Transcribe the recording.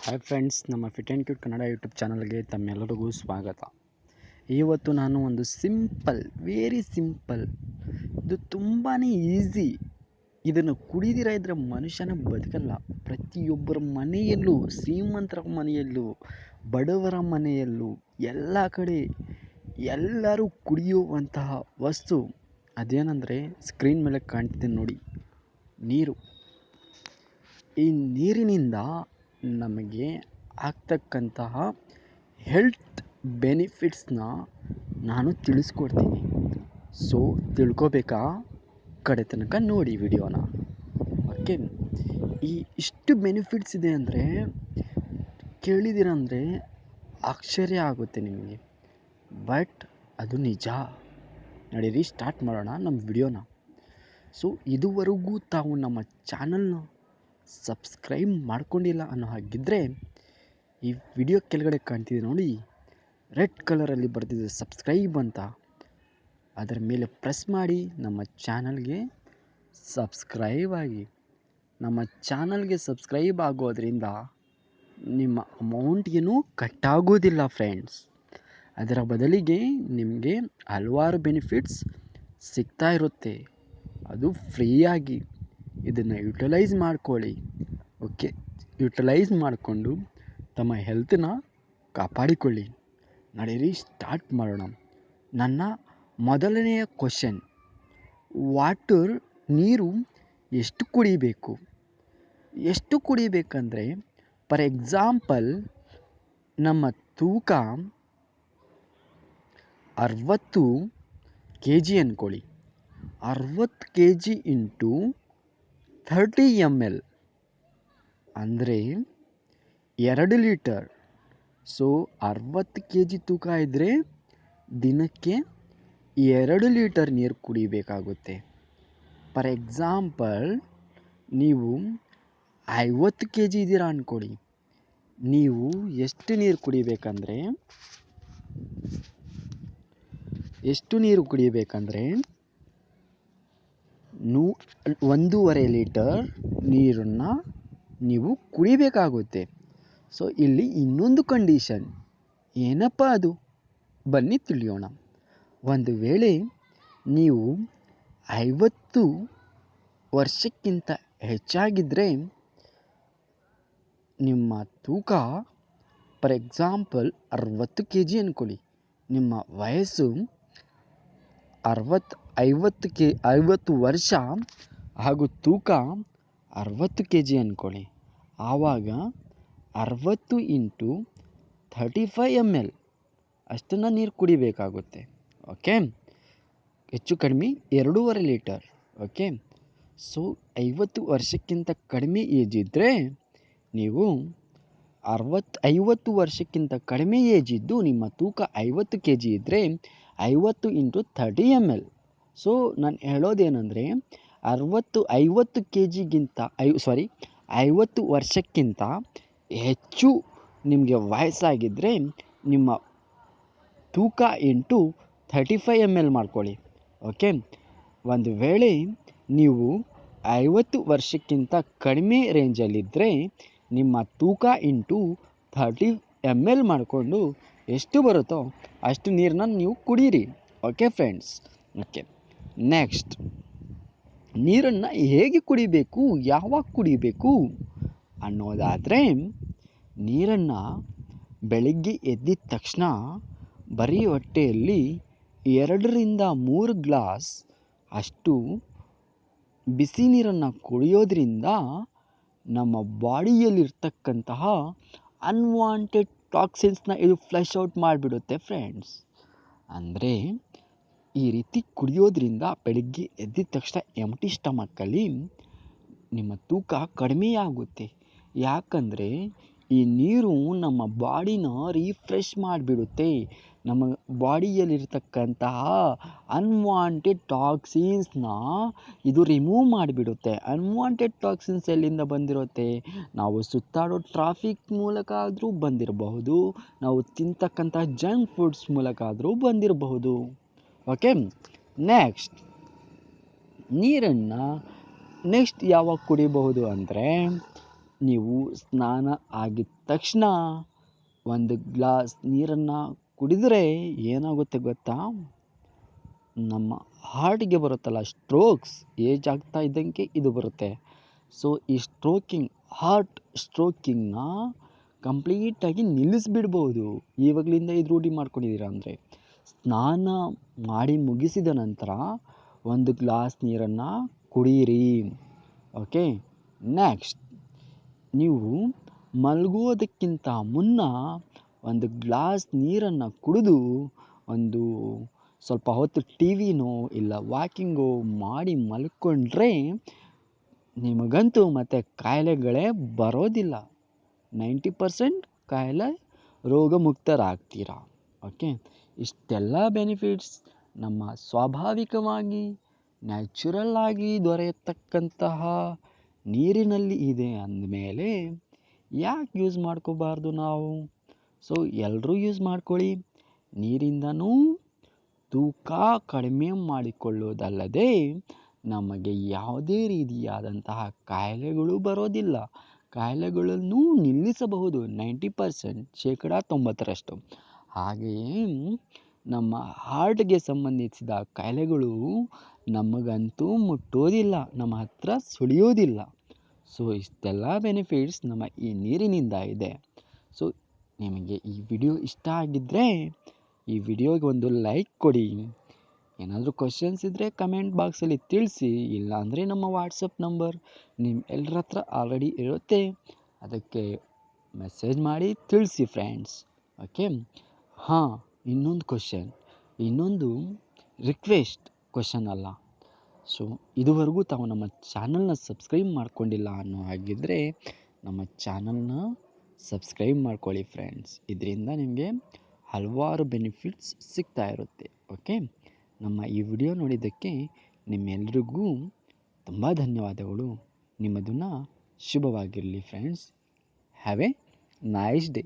Hi friends, ನಮ್ಮ fit and cute Kannada YouTube ಚಾನಲ್ಗೆ ತಮ್ಮೆಲ್ಲರಿಗೂ ಸ್ವಾಗತ. ಇವತ್ತು ನಾನು ಒಂದು ವೆರಿ ಸಿಂಪಲ್, ಇದು ತುಂಬಾ ಈಸಿ. ಇದನ್ನು ಕುಡಿದಿರ ಇದ್ದರೆ ಮನುಷ್ಯನ ಬದುಕಲ್ಲ. ಪ್ರತಿಯೊಬ್ಬರ ಮನೆಯಲ್ಲೂ, ಶ್ರೀಮಂತರ ಮನೆಯಲ್ಲೂ, ಬಡವರ ಮನೆಯಲ್ಲೂ, ಎಲ್ಲ ಕಡೆ ಎಲ್ಲರೂ ಕುಡಿಯುವಂತಹ ವಸ್ತು ಅದೇನೆಂದರೆ ಸ್ಕ್ರೀನ್ ಮೇಲೆ ಕಾಣ್ತಿದೆ ನೋಡಿ, ನೀರು. ಈ ನೀರಿನಿಂದ ನಮಗೆ ಆಗ್ತಕ್ಕಂತಹ ಹೆಲ್ತ್ ಬೆನಿಫಿಟ್ಸ್ನ ನಾನು ತಿಳಿಸ್ಕೊಡ್ತೀನಿ. ಸೊ ತಿಳ್ಕೊಬೇಕಾ? ಕಡೆ ತನಕ ನೋಡಿ ವಿಡಿಯೋನ. ಓಕೆ, ಇಷ್ಟು ಬೆನಿಫಿಟ್ಸ್ ಇದೆ ಅಂದರೆ ಕೇಳಿದಿರಂದರೆ ಆಶ್ಚರ್ಯ ಆಗುತ್ತೆ ನಿಮಗೆ. ಬಟ್ ಅದು ನಿಜ. ನಡೀರಿ ಸ್ಟಾರ್ಟ್ ಮಾಡೋಣ ನಮ್ಮ ವಿಡಿಯೋನ. ಸೊ ಇದುವರೆಗೂ ತಾವು ನಮ್ಮ ಚಾನಲ್ನ ಸಬ್ಸ್ಕ್ರೈಬ್ ಮಾಡ್ಕೊಂಡಿಲ್ಲ ಅನ್ನೋ ಹಾಗಿದ್ದರೆ ಈ ವಿಡಿಯೋ ಕೆಳಗಡೆ ಕಾಣ್ತಿದೆ ನೋಡಿ, ರೆಡ್ ಕಲರಲ್ಲಿ ಬರ್ತಿದೆ ಸಬ್ಸ್ಕ್ರೈಬ್ ಅಂತ. ಅದರ ಮೇಲೆ ಪ್ರೆಸ್ ಮಾಡಿ ನಮ್ಮ ಚಾನಲ್ಗೆ ಸಬ್ಸ್ಕ್ರೈಬ್ ಆಗಿ. ನಮ್ಮ ಚಾನಲ್ಗೆ ಸಬ್ಸ್ಕ್ರೈಬ್ ಆಗೋದ್ರಿಂದ ನಿಮ್ಮ ಅಮೌಂಟ್ ಏನೂ ಕಟ್ಟಾಗೋದಿಲ್ಲ ಫ್ರೆಂಡ್ಸ್. ಅದರ ಬದಲಿಗೆ ನಿಮಗೆ ಹಲವಾರು ಬೆನಿಫಿಟ್ಸ್ ಸಿಗ್ತಾ ಇರುತ್ತೆ, ಅದು ಫ್ರೀಯಾಗಿ. ಇದನ್ನು ಯುಟಿಲೈಸ್ ಮಾಡ್ಕೊಳ್ಳಿ. ಓಕೆ, ಯುಟಿಲೈಸ್ ಮಾಡಿಕೊಂಡು ತಮ್ಮ ಹೆಲ್ತನ್ನ ಕಾಪಾಡಿಕೊಳ್ಳಿ. ನಡೀರಿ ಸ್ಟಾರ್ಟ್ ಮಾಡೋಣ. ನನ್ನ ಮೊದಲನೆಯ ಕ್ವಶನ್, ನೀರು ಎಷ್ಟು ಕುಡಿಬೇಕು? ಎಷ್ಟು ಕುಡಿಬೇಕಂದ್ರೆ, ಫಾರ್ ಎಕ್ಸಾಂಪಲ್ ನಮ್ಮ ತೂಕ 60 kg ಅಂದ್ಕೊಳ್ಳಿ. 60 kg ಇಂಟು 30 ml ಅಂದರೆ 2 ಲೀಟರ್. ಸೊ 60 kg ತೂಕ ಇದ್ದರೆ ದಿನಕ್ಕೆ 2 ಲೀಟರ್ ನೀರು ಕುಡಿಬೇಕಾಗುತ್ತೆ. ಫಾರ್ ಎಕ್ಸಾಂಪಲ್ ನೀವು 50 kg ಇದ್ದೀರಾ ಅಂದ್ಕೊಳ್ಳಿ. ನೀವು ಎಷ್ಟು ನೀರು ಕುಡಿಬೇಕಂದ್ರೆ 1.5 ಲೀಟರ್ ನೀರನ್ನು ನೀವು ಕುಡಿಬೇಕಾಗುತ್ತೆ. ಸೊ ಇಲ್ಲಿ ಇನ್ನೊಂದು ಕಂಡೀಷನ್, ಏನಪ್ಪ ಅದು? ಬನ್ನಿ ತಿಳಿಯೋಣ. ಒಂದು ವೇಳೆ ನೀವು 50 ವರ್ಷಕ್ಕಿಂತ ಹೆಚ್ಚಾಗಿದ್ದರೆ ನಿಮ್ಮ ತೂಕ, ಫಾರ್ ಎಕ್ಸಾಂಪಲ್ 60 kg ಅಂದ್ಕೊಳ್ಳಿ, ನಿಮ್ಮ ವಯಸ್ಸು 50 ವರ್ಷ ಹಾಗೂ ತೂಕ 60 kg ಅಂದ್ಕೊಳ್ಳಿ. ಆವಾಗ 60 ಇಂಟು 35 ml ಅಷ್ಟನ್ನು ನೀರು ಕುಡಿಬೇಕಾಗುತ್ತೆ. ಓಕೆ, ಹೆಚ್ಚು ಕಡಿಮೆ 2.5 ಲೀಟರ್. ಓಕೆ, ಸೊ 50 ವರ್ಷಕ್ಕಿಂತ ಕಡಿಮೆ ಏಜ್ ಇದ್ದರೆ ನೀವು 50 ವರ್ಷಕ್ಕಿಂತ ಕಡಿಮೆ ಏಜ್ ಇದ್ದು ನಿಮ್ಮ ತೂಕ 50 kg ಇದ್ದರೆ 50 ಇಂಟು 30 ml. ಸೊ ನಾನು ಹೇಳೋದೇನೆಂದರೆ 50 kg 50 ವರ್ಷಕ್ಕಿಂತ ಹೆಚ್ಚು ನಿಮಗೆ ವಯಸ್ಸಾಗಿದ್ದರೆ ನಿಮ್ಮ ತೂಕ ಇಂಟು 35 ml ಮಾಡ್ಕೊಳ್ಳಿ. ಓಕೆ, ಒಂದು ವೇಳೆ ನೀವು 50 ವರ್ಷಕ್ಕಿಂತ ಕಡಿಮೆ ರೇಂಜಲ್ಲಿದ್ದರೆ ನಿಮ್ಮ ತೂಕ ಇಂಟು 30 ml ಮಾಡಿಕೊಂಡು ಎಷ್ಟು ಬರುತ್ತೋ ಅಷ್ಟು ನೀರನ್ನ ನೀವು ಕುಡೀರಿ. Okay friends. ಓಕೆ, ನೆಕ್ಸ್ಟ್, ನೀರನ್ನು ಹೇಗೆ ಕುಡಿಬೇಕು, ಯಾವಾಗ ಕುಡಿಬೇಕು ಅನ್ನೋದಾದರೆ, ನೀರನ್ನು ಬೆಳಗ್ಗೆ ಎದ್ದಿದ ತಕ್ಷಣ ಬರೀ ಹೊಟ್ಟೆಯಲ್ಲಿ 2-3 ಗ್ಲಾಸ್ ಅಷ್ಟು ಬಿಸಿ ನೀರನ್ನು ಕುಡಿಯೋದ್ರಿಂದ ನಮ್ಮ ಬಾಡಿಯಲ್ಲಿರ್ತಕ್ಕಂತಹ ಅನ್ವಾಂಟೆಡ್ ಟಾಕ್ಸಿನ್ಸ್ನ ಇದು ಫ್ಲಶ್ ಔಟ್ ಮಾಡಿಬಿಡುತ್ತೆ ಫ್ರೆಂಡ್ಸ್. ಅಂದರೆ ಈ ರೀತಿ ಕುಡಿಯೋದ್ರಿಂದ ಬೆಳಗ್ಗೆ ಎದ್ದಿದ ತಕ್ಷಣ ಎಂಟಿ ಸ್ಟಮಕ್ಕಲ್ಲಿ ನಿಮ್ಮ ತೂಕ ಕಡಿಮೆಯಾಗುತ್ತೆ. ಯಾಕಂದರೆ ಈ ನೀರು ನಮ್ಮ ಬಾಡಿನ ರಿಫ್ರೆಶ್ ಮಾಡಿಬಿಡುತ್ತೆ. ನಮ್ಮ ಬಾಡಿಯಲ್ಲಿರ್ತಕ್ಕಂತಹ ಅನ್ವಾಂಟೆಡ್ ಟಾಕ್ಸಿನ್ಸ್ನ ಇದು ರಿಮೂವ್ ಮಾಡಿಬಿಡುತ್ತೆ. ಅನ್ವಾಂಟೆಡ್ ಟಾಕ್ಸಿನ್ಸ್ ಎಲ್ಲಿಂದ ಬಂದಿರುತ್ತೆ? ನಾವು ಸುತ್ತಾಡೋ ಟ್ರಾಫಿಕ್ ಮೂಲಕ ಆದರೂ ಬಂದಿರಬಹುದು, ನಾವು ತಿಂತಕ್ಕಂಥ ಜಂಕ್ ಫುಡ್ಸ್ ಮೂಲಕ ಆದರೂ ಬಂದಿರಬಹುದು. ಓಕೆ, ನೆಕ್ಸ್ಟ್, ನೀರನ್ನು ಯಾವಾಗ ಕುಡಿಬಹುದು ಅಂದರೆ ನೀವು ಸ್ನಾನ ಆಗಿದ ತಕ್ಷಣ ಒಂದು ಗ್ಲಾಸ್ ನೀರನ್ನು ಕುಡಿದರೆ ಏನಾಗುತ್ತೆ ಗೊತ್ತಾ? ನಮ್ಮ ಹಾರ್ಟಿಗೆ ಬರುತ್ತಲ್ಲ ಸ್ಟ್ರೋಕ್ಸ್, ಏಜ್ ಆಗ್ತಾ ಇದ್ದಂಗೆ ಇದು ಬರುತ್ತೆ. ಸೊ ಈ ಹಾರ್ಟ್ ಸ್ಟ್ರೋಕಿಂಗ್ನ ಕಂಪ್ಲೀಟಾಗಿ ನಿಲ್ಲಿಸ್ಬಿಡ್ಬೋದು ಇವಾಗಲಿಂದ ಇದು ರೂಢಿ ಮಾಡ್ಕೊಂಡಿದ್ದೀರಾ ಅಂದರೆ. ಸ್ನಾನ ಮಾಡಿ ಮುಗಿಸಿದ ನಂತರ ಒಂದು ಗ್ಲಾಸ್ ನೀರನ್ನು ಕುಡಿಯಿರಿ. ಓಕೆ, ನೆಕ್ಸ್ಟ್ ನೀವು ಮಲಗೋದಕ್ಕಿಂತ ಮುನ್ನ ಒಂದು ಗ್ಲಾಸ್ ನೀರನ್ನು ಕುಡಿದು ಒಂದು ಸ್ವಲ್ಪ ಹೊತ್ತು ಟಿ ವಿನೋ ಇಲ್ಲ ವಾಕಿಂಗೋ ಮಾಡಿ ಮಲ್ಕೊಂಡ್ರೆ ನಿಮಗಂತೂ ಮತ್ತೆ ಕಾಯಿಲೆಗಳೇ ಬರೋದಿಲ್ಲ. 90% ಕಾಯಿಲೆ ರೋಗಮುಕ್ತರಾಗ್ತೀರ. ಓಕೆ, ಇಷ್ಟೆಲ್ಲ ಬೆನಿಫಿಟ್ಸ್ ನಮ್ಮ ಸ್ವಾಭಾವಿಕವಾಗಿ ನ್ಯಾಚುರಲ್ ಆಗಿ ದೊರೆಯತಕ್ಕಂತಹ ನೀರಿನಲ್ಲಿ ಇದೆ ಅಂದಮೇಲೆ ಯಾಕೆ ಯೂಸ್ ಮಾಡ್ಕೋಬಾರ್ದು ನಾವು? ಸೊ ಎಲ್ಲರೂ ಯೂಸ್ ಮಾಡ್ಕೊಳ್ಳಿ. ನೀರಿಂದನೂ ತೂಕ ಕಡಿಮೆ ಮಾಡಿಕೊಳ್ಳೋದಲ್ಲದೆ ನಮಗೆ ಯಾವುದೇ ರೀತಿಯಾದಂತಹ ಕಾಯಿಲೆಗಳು ಬರೋದಿಲ್ಲ. ಕಾಯಿಲೆಗಳನ್ನು ನಿಲ್ಲಿಸಬಹುದು 90%, 90%. ಹಾಗೆಯೇ ನಮ್ಮ ಹಾರ್ಟ್ಗೆ ಸಂಬಂಧಿಸಿದ ಕಾಯಿಲೆಗಳು ನಮಗಂತೂ ಮುಟ್ಟೋದಿಲ್ಲ, ನಮ್ಮ ಹತ್ರ ಸುಳಿಯೋದಿಲ್ಲ. ಸೊ ಇಷ್ಟೆಲ್ಲ ಬೆನಿಫಿಟ್ಸ್ ನಮ್ಮ ಈ ನೀರಿನಿಂದ ಇದೆ. ಸೊ ನಿಮಗೆ ಈ ವಿಡಿಯೋ ಇಷ್ಟ ಆಗಿದ್ದರೆ ಈ ವಿಡಿಯೋಗೆ ಒಂದು ಲೈಕ್ ಕೊಡಿ. ಏನಾದರೂ ಕ್ವಶನ್ಸ್ ಇದ್ದರೆ ಕಮೆಂಟ್ ಬಾಕ್ಸಲ್ಲಿ ತಿಳಿಸಿ. ಇಲ್ಲಾಂದರೆ ನಮ್ಮ ವಾಟ್ಸಪ್ ನಂಬರ್ ನಿಮ್ಮ ಎಲ್ಲರ ಹತ್ರ ಆಲ್ರೆಡಿ ಇರುತ್ತೆ, ಅದಕ್ಕೆ ಮೆಸೇಜ್ ಮಾಡಿ ತಿಳಿಸಿ ಫ್ರೆಂಡ್ಸ್. ಓಕೆ, ಹಾಂ, ಇನ್ನೊಂದು ರಿಕ್ವೆಸ್ಟ್, ಕ್ವಶನ್ ಅಲ್ಲ. ಸೊ ಇದುವರೆಗೂ ತಾವು ನಮ್ಮ ಚಾನಲ್ನ ಸಬ್ಸ್ಕ್ರೈಬ್ ಮಾಡ್ಕೊಂಡಿಲ್ಲ ಅನ್ನೋ ಹಾಗಿದ್ದರೆ ನಮ್ಮ ಚಾನಲ್ನ ಸಬ್ಸ್ಕ್ರೈಬ್ ಮಾಡ್ಕೊಳ್ಳಿ ಫ್ರೆಂಡ್ಸ್. ಇದರಿಂದ ನಿಮಗೆ ಹಲವಾರು ಬೆನಿಫಿಟ್ಸ್ ಸಿಗ್ತಾ ಇರುತ್ತೆ. ಓಕೆ, ನಮ್ಮ ಈ ವಿಡಿಯೋ ನೋಡಿದ್ದಕ್ಕೆ ನಿಮ್ಮೆಲ್ರಿಗೂ ತುಂಬ ಧನ್ಯವಾದಗಳು. ನಿಮ್ಮ ದಿನ ಶುಭವಾಗಿರಲಿ friends. Have a nice day.